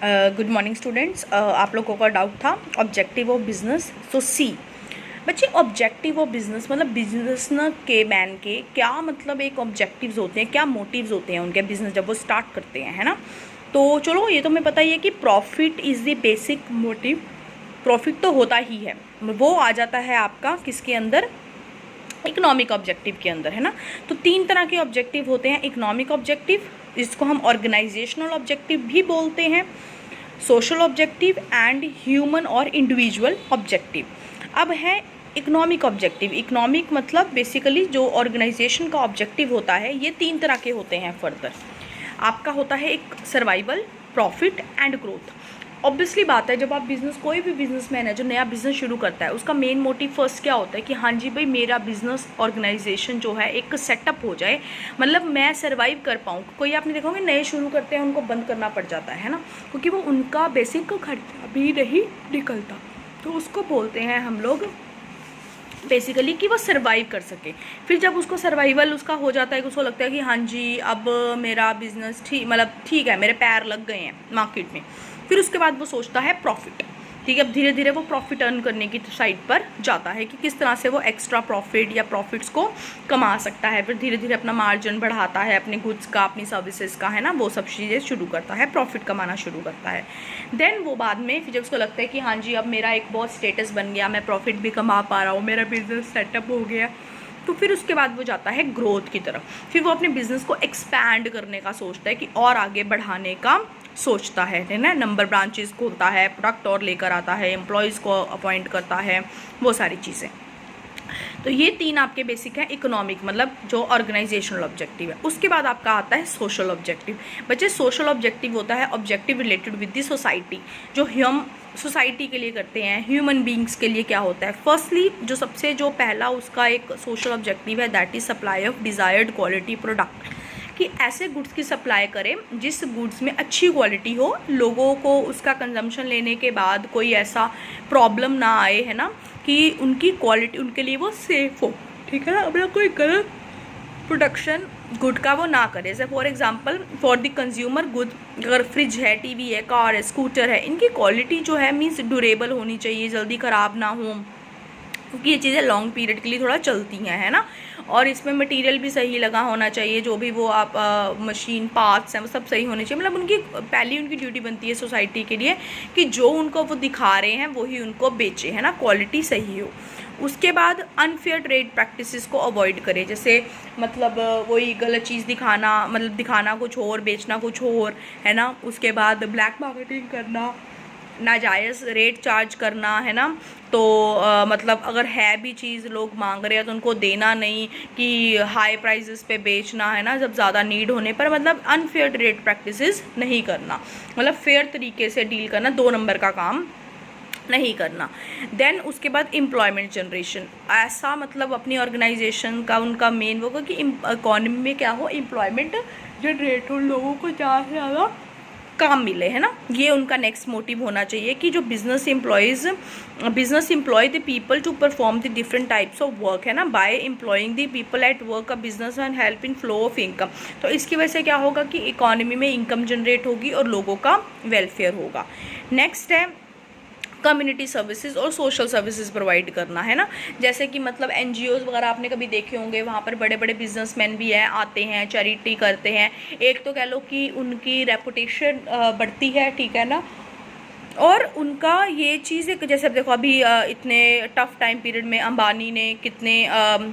Good morning students. आप लोगों का डाउट था ऑब्जेक्टिव ऑफ बिजनेस। सो सी बच्चे, ऑब्जेक्टिव ऑफ बिजनेस मतलब बिजनेस न के मैन के क्या मतलब एक ऑब्जेक्टिव्स होते हैं, क्या मोटिव्स होते हैं उनके बिजनेस जब वो स्टार्ट करते हैं, है ना। तो चलो ये तो हमें पता ही है कि profit is the basic motive. Profit तो होता ही है, वो आ जाता है आपका किसके अंदर, इकोनॉमिक ऑब्जेक्टिव के अंदर, है ना। तो तीन तरह के ऑब्जेक्टिव होते हैं। इकोनॉमिक ऑब्जेक्टिव, जिसको हम ऑर्गेनाइजेशनल ऑब्जेक्टिव भी बोलते हैं, सोशल ऑब्जेक्टिव एंड ह्यूमन और इंडिविजुअल ऑब्जेक्टिव। अब है इकोनॉमिक ऑब्जेक्टिव। इकोनॉमिक मतलब बेसिकली जो ऑर्गेनाइजेशन का ऑब्जेक्टिव होता है, ये तीन तरह के होते हैं। फर्दर आपका होता है एक survival, profit and growth. Obviously बात है, जब आप बिज़नेस, कोई भी बिजनेसमैन है जो नया बिज़नेस शुरू करता है, उसका मेन मोटिव फर्स्ट क्या होता है कि हाँ जी भाई, मेरा बिज़नेस ऑर्गेनाइजेशन जो है एक सेटअप हो जाए, मतलब मैं सर्वाइव कर पाऊँ। कोई आपने देखा होगा नए शुरू करते हैं, उनको बंद करना पड़ जाता है ना, क्योंकि वो उनका बेसिक खर्चा भी नहीं निकलता। तो उसको बोलते हैं हम लोग बेसिकली कि वो सर्वाइव कर सके। फिर जब उसको सर्वाइवल उसका हो जाता है, उसको लगता है कि हाँ जी अब मेरा बिज़नेस ठीक है, मेरे पैर लग गए हैं मार्केट में, फिर उसके बाद वो सोचता है प्रॉफिट। ठीक है, अब धीरे धीरे वो प्रॉफिट अर्न करने की साइड पर जाता है कि किस तरह से वो एक्स्ट्रा प्रॉफिट या प्रॉफिट्स को कमा सकता है। फिर धीरे धीरे अपना मार्जिन बढ़ाता है, अपने गुड्स का, अपनी सर्विसेज का, है ना, वो सब चीज़ें शुरू करता है, प्रॉफिट कमाना शुरू करता है। देन वो बाद में फिर जब उसको लगता है कि हाँ जी अब मेरा एक बहुत स्टेटस बन गया, मैं प्रॉफिट भी कमा पा रहा हूँ, मेरा बिजनेस सेटअप हो गया, तो फिर उसके बाद वो जाता है ग्रोथ की तरफ। फिर वो अपने बिजनेस को एक्सपैंड करने का सोचता है कि और आगे बढ़ाने का सोचता है ना। नंबर ब्रांचेस खोलता है, प्रोडक्ट और लेकर आता है, एम्प्लॉयज़ को अपॉइंट करता है, वो सारी चीज़ें। तो ये तीन आपके बेसिक है इकोनॉमिक, मतलब जो ऑर्गेनाइजेशनल ऑब्जेक्टिव है। उसके बाद आपका आता है सोशल ऑब्जेक्टिव। बच्चे, सोशल ऑब्जेक्टिव होता है objective related with the society, जो हम सोसाइटी के लिए करते हैं, ह्यूमन बींग्स के लिए क्या होता है। फर्स्टली जो पहला उसका एक सोशल ऑब्जेक्टिव है, that is supply of desired quality product, कि ऐसे गुड्स की सप्लाई करें जिस गुड्स में अच्छी क्वालिटी हो, लोगों को उसका कंजम्पशन लेने के बाद कोई ऐसा प्रॉब्लम ना आए, है ना, कि उनकी क्वालिटी उनके लिए वो सेफ हो। ठीक है ना, अपना कोई गलत प्रोडक्शन गुड का वो ना करे। जैसे for example for the consumer good, अगर फ्रिज है, टीवी है, कार है, स्कूटर है, इनकी क्वालिटी जो है मीन्स ड्यूरेबल होनी चाहिए, जल्दी ख़राब ना हो, क्योंकि ये चीज़ें लॉन्ग पीरियड के लिए थोड़ा चलती हैं, है ना। और इसमें मटेरियल भी सही लगा होना चाहिए, जो भी वो आप मशीन पार्ट्स हैं वो सब सही होने चाहिए। मतलब उनकी पहली उनकी ड्यूटी बनती है सोसाइटी के लिए कि जो उनको वो दिखा रहे हैं वही उनको बेचे, है ना, क्वालिटी सही हो। उसके बाद अनफेयर ट्रेड प्रैक्टिसेस को अवॉइड करें। जैसे मतलब वही गलत चीज़ दिखाना, मतलब दिखाना कुछ और, बेचना कुछ और, है ना। उसके बाद ब्लैक मार्केटिंग करना, नाजायज़ रेट चार्ज करना, है ना। तो मतलब अगर है भी चीज़ लोग मांग रहे हैं तो उनको देना नहीं, कि हाई प्राइसेस पे बेचना, है ना, जब ज़्यादा नीड होने पर। मतलब अनफेयर ट्रेड प्रैक्टिसेस नहीं करना, मतलब फेयर तरीके से डील करना, 2 नंबर का काम नहीं करना। देन उसके बाद एम्प्लॉयमेंट जनरेशन, ऐसा मतलब अपनी ऑर्गेनाइजेशन का उनका मेन वो कि इकोनॉमी में क्या हो, एम्प्लॉयमेंट जनरेट हो, लोगों को ज़्यादा से ज़्यादा काम मिले, है ना। ये उनका नेक्स्ट मोटिव होना चाहिए कि जो business employ the people to perform the different types of work, है ना, by employing the people at work का business and help in flow of income. तो इसकी वजह से क्या होगा कि इकोनॉमी में इनकम जनरेट होगी और लोगों का वेलफेयर होगा। नेक्स्ट है कम्युनिटी सर्विसेज और सोशल सर्विसेज प्रोवाइड करना, है ना। जैसे कि मतलब एनजीओज वगैरह आपने कभी देखे होंगे, वहाँ पर बड़े बड़े बिजनेसमैन भी हैं, आते हैं, चैरिटी करते हैं। एक तो कह लो कि उनकी रेपुटेशन बढ़ती है, ठीक है ना, और उनका ये चीज़ है कि जैसे अब देखो अभी इतने टफ टाइम पीरियड में अंबानी ने कितने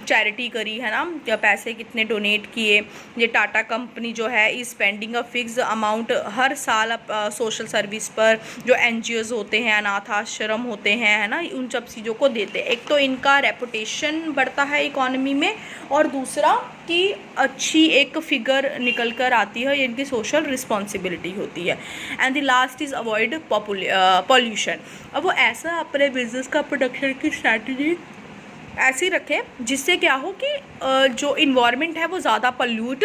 चैरिटी करी, है ना, पैसे कितने डोनेट किए। ये टाटा कंपनी जो है is spending a fix amount हर साल सोशल सर्विस पर, जो एनजीओज होते हैं, अनाथ आश्रम होते हैं, है ना, उन सब चीज़ों को देते हैं। एक तो इनका रेपुटेशन बढ़ता है इकोनॉमी में, और दूसरा कि अच्छी एक फिगर निकल कर आती है, इनकी सोशल रिस्पॉन्सिबिलिटी होती है। And the last is avoid pollution. अब वो ऐसा अपने बिजनेस का प्रोडक्शन की स्ट्रैटेजी ऐसी रखें जिससे क्या हो कि जो इन्वायरमेंट है वो ज़्यादा पल्यूट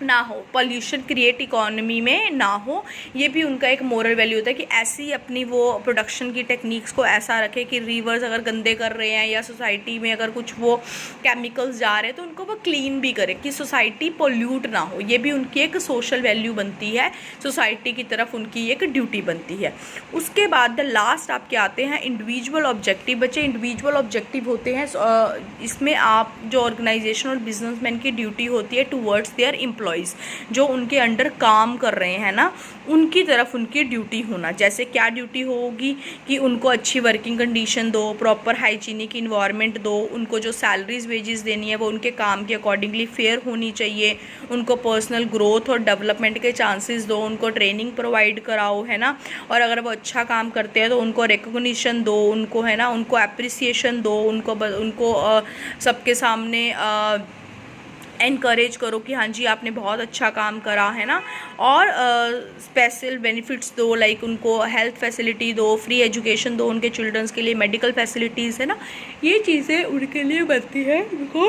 ना हो, पॉल्यूशन क्रिएट इकोनॉमी में ना हो, ये भी उनका एक मोरल वैल्यू होता है कि ऐसी अपनी वो प्रोडक्शन की टेक्निक्स को ऐसा रखे कि रिवर्स अगर गंदे कर रहे हैं या सोसाइटी में अगर कुछ वो केमिकल्स जा रहे हैं तो उनको वो क्लीन भी करे, कि सोसाइटी पोल्यूट ना हो। ये भी उनकी एक सोशल वैल्यू बनती है, सोसाइटी की तरफ उनकी एक ड्यूटी बनती है। उसके बाद द लास्ट आपके आते हैं इंडिविजुअल ऑब्जेक्टिव। बच्चे इंडिविजुअल ऑब्जेक्टिव होते हैं, इसमें आप जो ऑर्गेनाइजेशन और बिजनेसमैन की ड्यूटी होती है टूवर्ड्स देयर एम्प्लॉयज़, जो उनके अंडर काम कर रहे हैं ना, उनकी तरफ उनकी ड्यूटी होना। जैसे क्या ड्यूटी होगी कि उनको अच्छी वर्किंग कंडीशन दो, प्रॉपर हाइजीनिक इन्वायरमेंट दो, उनको जो सैलरीज वेजेस देनी है वो उनके काम के अकॉर्डिंगली फेयर होनी चाहिए, उनको पर्सनल ग्रोथ और डेवलपमेंट के चांसेस दो, उनको ट्रेनिंग प्रोवाइड कराओ, है ना। और अगर वो अच्छा काम करते हैं तो उनको रिकॉग्निशन दो, उनको, है ना, उनको अप्रिसिएशन दो, उनको सबके सामने एनकरेज करो कि हाँ जी आपने बहुत अच्छा काम करा, है ना। और स्पेशल बेनिफिट्स दो, लाइक उनको हेल्थ फैसिलिटी दो, फ्री एजुकेशन दो उनके चिल्ड्रंस के लिए, मेडिकल फैसिलिटीज़, है ना। ये चीज़ें उनके लिए बनती है, उनको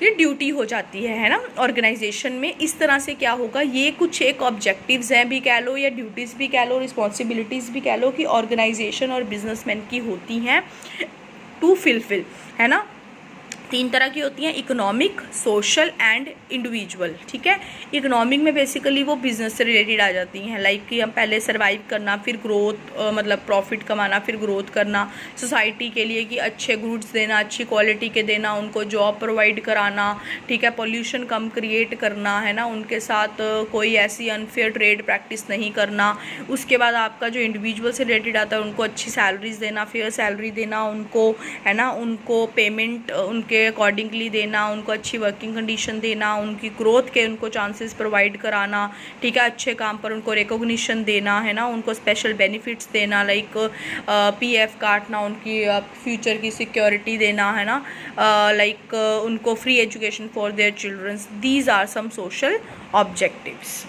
ये ड्यूटी हो जाती है ना ऑर्गेनाइजेशन में। इस तरह से क्या होगा, ये कुछ एक ऑब्जेक्टिव्स हैं भी कह लो, या ड्यूटीज़ भी कह लो, रिस्पॉन्सिबिलिटीज़ भी कह लो, कि ऑर्गेनाइजेशन और बिजनेसमैन की होती हैं टू फिलफिल, है ना। 3 तरह की होती हैं, इकोनॉमिक, सोशल एंड इंडिविजुअल। ठीक है, इकोनॉमिक में बेसिकली वो बिजनेस से रिलेटेड आ जाती हैं, लाइक कि हम पहले सर्वाइव करना, फिर ग्रोथ, मतलब प्रॉफिट कमाना, फिर ग्रोथ करना, सोसाइटी के लिए कि अच्छे गुड्स देना, अच्छी क्वालिटी के देना, उनको जॉब प्रोवाइड कराना, ठीक है, पोल्यूशन कम क्रिएट करना, है ना, उनके साथ कोई ऐसी अनफेयर ट्रेड प्रैक्टिस नहीं करना। उसके बाद आपका जो इंडिविजुअल से रिलेटेड आता है, उनको अच्छी सैलरीज देना, फेयर सैलरी देना उनको, है ना, उनको पेमेंट उनके अकॉर्डिंगली देना, उनको अच्छी वर्किंग कंडीशन देना, उनकी ग्रोथ के उनको चांसेस प्रोवाइड कराना, ठीक है, अच्छे काम पर उनको रिकॉग्निशन देना, है ना, उनको स्पेशल बेनिफिट्स देना, लाइक पीएफ काटना, उनकी फ्यूचर की सिक्योरिटी देना, है ना, लाइक उनको free education for their childrens. These are some social objectives.